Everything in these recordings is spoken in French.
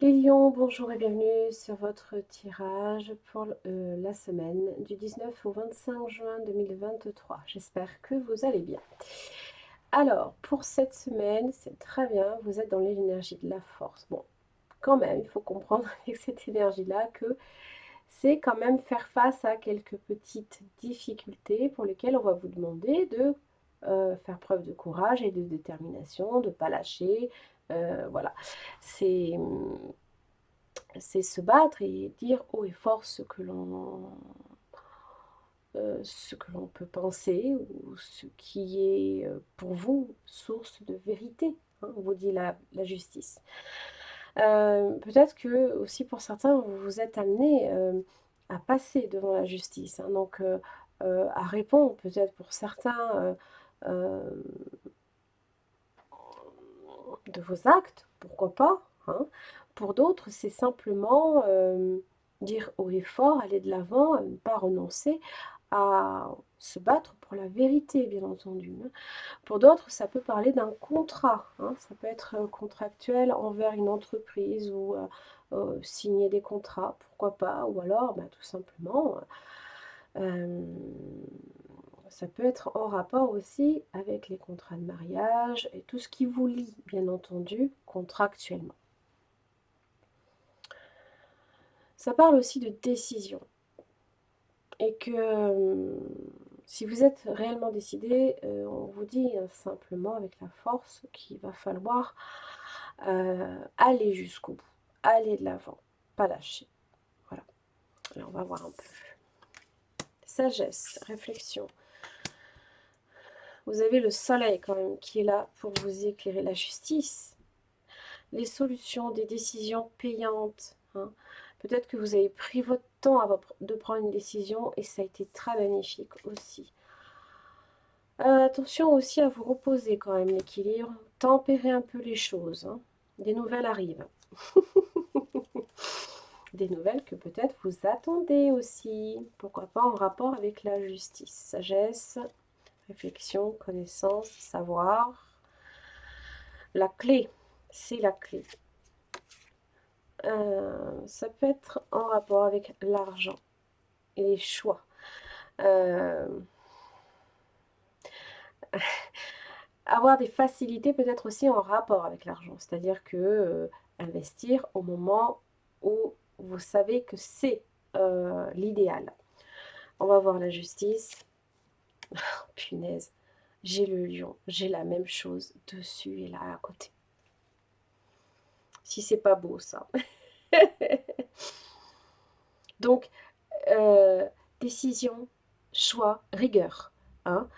Les lions, bonjour et bienvenue sur votre tirage pour la semaine du 19 au 25 juin 2023. J'espère que vous allez bien. Alors, pour cette semaine, c'est très bien, vous êtes dans l'énergie de la force. Bon, quand même, il faut comprendre avec cette énergie-là que c'est quand même faire face à quelques petites difficultés pour lesquelles on va vous demander de faire preuve de courage et de détermination, de ne pas lâcher. Voilà, c'est se battre et dire haut et fort ce que l'on peut penser ou ce qui est pour vous source de vérité, hein, on vous dit la justice. Peut-être que aussi pour certains, vous vous êtes amené à passer devant la justice, hein, donc à répondre peut-être pour certains euh, de vos actes, pourquoi pas, hein. Pour d'autres, c'est simplement dire haut et fort, aller de l'avant, ne pas renoncer à se battre pour la vérité, bien entendu, hein. Pour d'autres, ça peut parler d'un contrat, hein. Ça peut être contractuel envers une entreprise ou signer des contrats, pourquoi pas, ou alors bah, tout simplement, euh, ça peut être en rapport aussi avec les contrats de mariage et tout ce qui vous lie, bien entendu, contractuellement. Ça parle aussi de décision. Et que si vous êtes réellement décidé, on vous dit simplement avec la force qu'il va falloir aller jusqu'au bout, aller de l'avant, pas lâcher. Voilà. Alors on va voir un peu. Sagesse, réflexion. Vous avez le soleil quand même qui est là pour vous éclairer, la justice, les solutions, des décisions payantes, hein. Peut-être que vous avez pris votre temps de prendre une décision et ça a été très magnifique aussi. Attention aussi à vous reposer quand même, l'équilibre. Tempérer un peu les choses, hein. Des nouvelles arrivent. Des nouvelles que peut-être vous attendez aussi. Pourquoi pas en rapport avec la justice. Sagesse, réflexion, connaissance, savoir. La clé, c'est la clé. Ça peut être en rapport avec l'argent et les choix. Avoir des facilités peut-être aussi en rapport avec l'argent, c'est-à-dire que investir au moment où vous savez que c'est l'idéal. On va voir la justice. Oh, punaise, j'ai le lion, j'ai la même chose dessus et là à côté. Si c'est pas beau ça. Donc, décision, choix, rigueur, hein.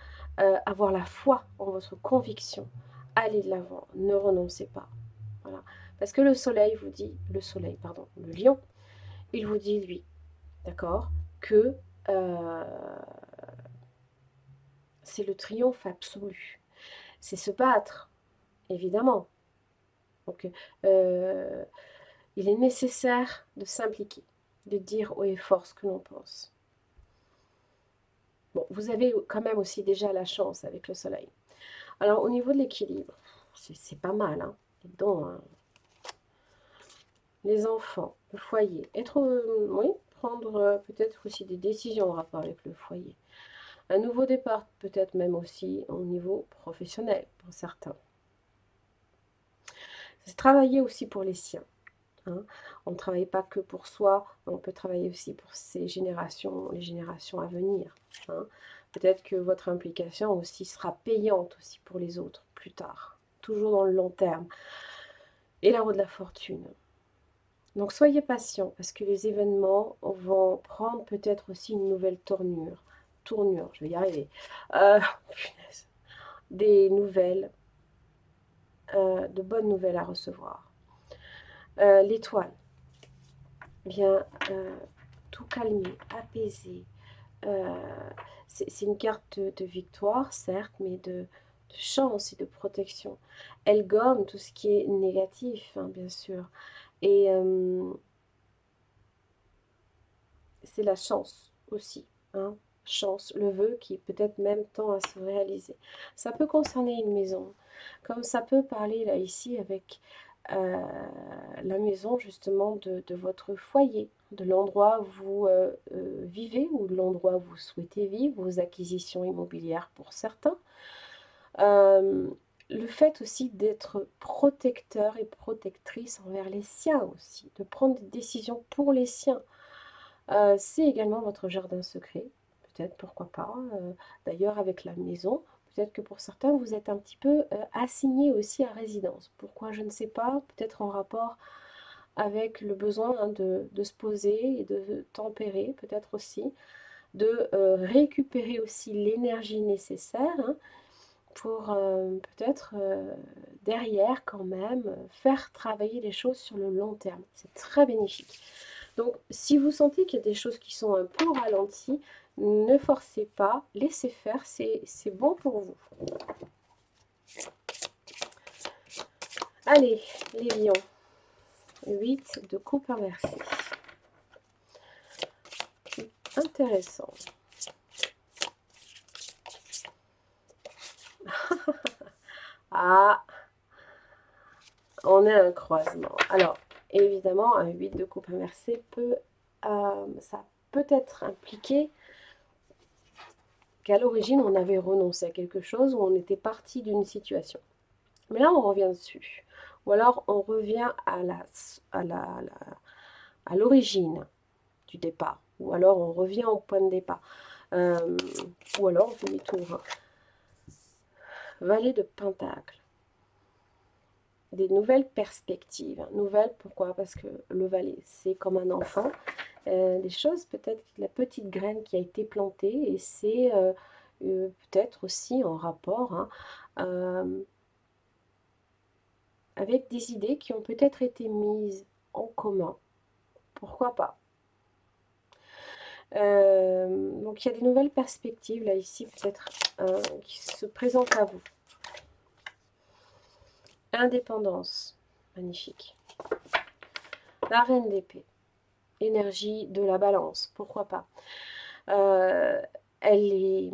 Avoir la foi en votre conviction, allez de l'avant, ne renoncez pas. Voilà. Parce que le soleil vous dit, le lion, il vous dit, lui, d'accord, que euh, c'est le triomphe absolu. C'est se battre, évidemment. Donc, euh, il est nécessaire de s'impliquer, de dire haut et fort ce que l'on pense. Bon, vous avez quand même aussi déjà la chance avec le soleil. Alors, au niveau de l'équilibre, c'est pas mal, hein. Donc, hein. Les enfants, le foyer, être, oui, prendre peut-être aussi des décisions en rapport avec le foyer. Un nouveau départ, peut-être même aussi au niveau professionnel pour certains. C'est travailler aussi pour les siens, hein. On ne travaille pas que pour soi, on peut travailler aussi pour ces générations, les générations à venir, hein. Peut-être que votre implication aussi sera payante aussi pour les autres plus tard, toujours dans le long terme. Et la roue de la fortune. Donc soyez patient parce que les événements vont prendre peut-être aussi une nouvelle tournure, je vais y arriver. Punaise. Des nouvelles, de bonnes nouvelles à recevoir. L'étoile vient tout calmer, apaiser. Euh, c'est une carte de victoire, certes, mais de chance et de protection. Elle gomme tout ce qui est négatif, hein, bien sûr. Et c'est la chance aussi, hein. Chance, le vœu qui peut-être même tend à se réaliser. Ça peut concerner une maison, comme ça peut parler là ici avec la maison justement de votre foyer, de l'endroit où vous vivez ou de l'endroit où vous souhaitez vivre, vos acquisitions immobilières pour certains. Euh, le fait aussi d'être protecteur et protectrice envers les siens aussi, de prendre des décisions pour les siens. C'est également votre jardin secret, peut-être, pourquoi pas. D'ailleurs, avec la maison, peut-être que pour certains, vous êtes un petit peu assigné aussi à résidence. Pourquoi, je ne sais pas, peut-être en rapport avec le besoin hein, de se poser et de tempérer, peut-être aussi, de récupérer aussi l'énergie nécessaire hein, pour peut-être derrière quand même faire travailler les choses sur le long terme. C'est très bénéfique. Donc si vous sentez qu'il y a des choses qui sont un peu ralenties, ne forcez pas, laissez faire, c'est bon pour vous. Allez, les lions, 8 de coupe inversée. Intéressant. Ah, on a un croisement. Alors, évidemment, un 8 de coupe inversée peut, ça peut être impliqué qu'à l'origine, on avait renoncé à quelque chose ou on était parti d'une situation. Mais là, on revient dessus. Ou alors, on revient à l'origine du départ. Ou alors, on revient au point de départ. Ou alors, on fait demi-tour. Valet de Pentacle. Des nouvelles perspectives. Nouvelles, pourquoi? Parce que le valet, c'est comme un enfant. Des choses, peut-être la petite graine qui a été plantée, et c'est peut-être aussi en rapport hein, avec des idées qui ont peut-être été mises en commun. Pourquoi pas? Donc il y a des nouvelles perspectives là ici peut-être qui se présentent à vous. Indépendance, magnifique. La reine d'épée, énergie de la balance, pourquoi pas. Elle est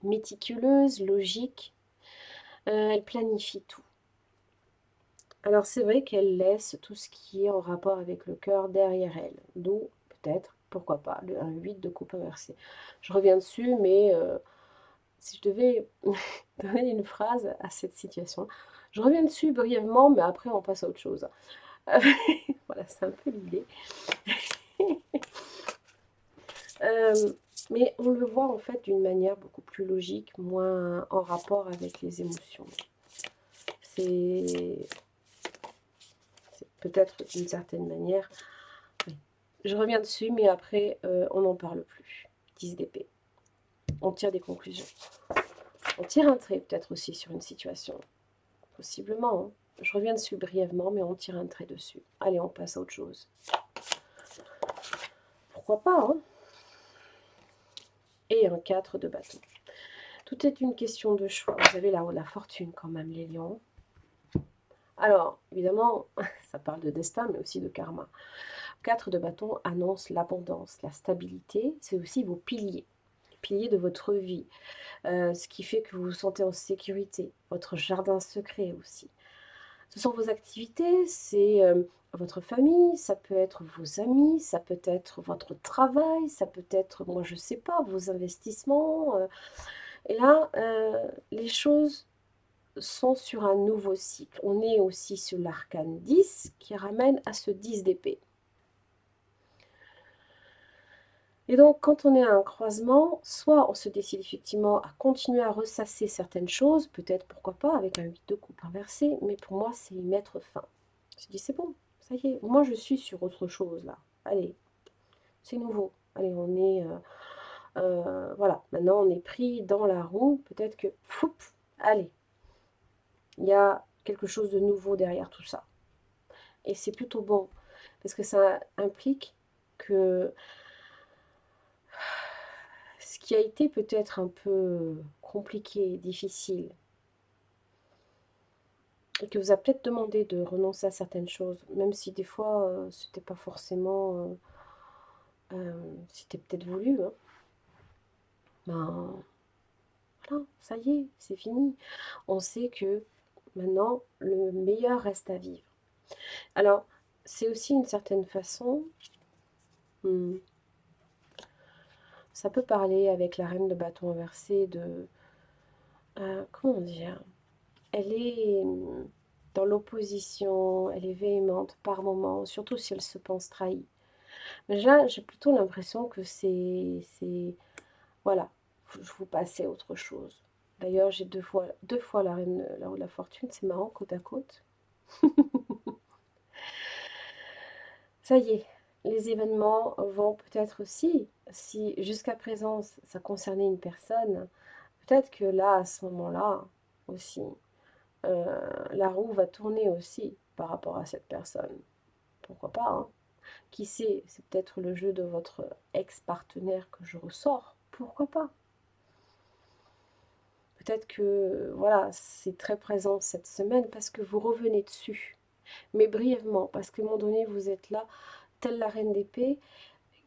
méticuleuse, logique, elle planifie tout. Alors c'est vrai qu'elle laisse tout ce qui est en rapport avec le cœur derrière elle, d'où peut-être, pourquoi pas, un 8 de coupe inversée. Je reviens dessus, mais si je devais donner une phrase à cette situation, je reviens dessus brièvement, mais après on passe à autre chose. Voilà, c'est un peu l'idée. Mais on le voit en fait d'une manière beaucoup plus logique, moins en rapport avec les émotions. C'est peut-être d'une certaine manière. Oui. Je reviens dessus, mais après, on n'en parle plus. 10 d'épée. On tire des conclusions. On tire un trait peut-être aussi sur une situation. Possiblement. Hein. Je reviens dessus brièvement, mais on tire un trait dessus. Allez, on passe à autre chose. Pourquoi pas, hein? Et un 4 de bâton. Tout est une question de choix. Vous avez là-haut la fortune quand même, les lions. Alors, évidemment, ça parle de destin, mais aussi de karma. 4 de bâton annonce l'abondance, la stabilité. C'est aussi vos piliers. Les piliers de votre vie. Ce qui fait que vous vous sentez en sécurité. Votre jardin secret aussi. Ce sont vos activités, c'est votre famille, ça peut être vos amis, ça peut être votre travail, ça peut être, moi je sais pas, vos investissements. Et là, les choses sont sur un nouveau cycle. On est aussi sur l'arcane 10 qui ramène à ce 10 d'épée. Et donc, quand on est à un croisement, soit on se décide effectivement à continuer à ressasser certaines choses, peut-être, pourquoi pas, avec un 8 de coupe inversé, mais pour moi, c'est y mettre fin. Je dis, c'est bon, ça y est, moi je suis sur autre chose là. Allez, c'est nouveau. Allez, on est... voilà, maintenant on est pris dans la roue, peut-être que... Foup, allez, il y a quelque chose de nouveau derrière tout ça. Et c'est plutôt bon, parce que ça implique que ce qui a été peut-être un peu compliqué, difficile, et que vous a peut-être demandé de renoncer à certaines choses, même si des fois c'était pas forcément, c'était peut-être voulu, hein. Ben voilà, ça y est, c'est fini. On sait que Maintenant, le meilleur reste à vivre. Alors, c'est aussi une certaine façon, ça peut parler avec la reine de bâton inversé de... comment dire? Elle est dans l'opposition, elle est véhémente par moments, surtout si elle se pense trahie. Mais là, j'ai plutôt l'impression que c'est... Voilà, je vous passais à autre chose. D'ailleurs, j'ai deux fois la reine de la fortune, c'est marrant, côte à côte. Ça y est, les événements vont peut-être aussi, si jusqu'à présent ça concernait une personne, peut-être que là, à ce moment-là aussi, la roue va tourner aussi par rapport à cette personne. Pourquoi pas, hein? Qui sait, c'est peut-être le jeu de votre ex-partenaire que je ressors. Pourquoi pas? Peut-être que, voilà, c'est très présent cette semaine parce que vous revenez dessus. Mais brièvement, parce qu'à un moment donné, vous êtes là, telle la reine d'épée,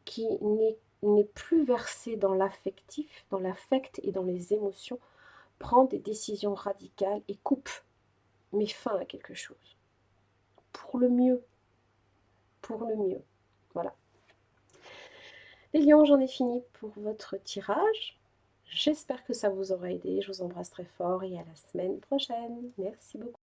qui n'est plus versée dans l'affectif, dans l'affect et dans les émotions, prend des décisions radicales et coupe, met fin à quelque chose. Pour le mieux. Pour le mieux. Voilà. Les lions, j'en ai fini pour votre tirage. J'espère que ça vous aura aidé. Je vous embrasse très fort et à la semaine prochaine. Merci beaucoup.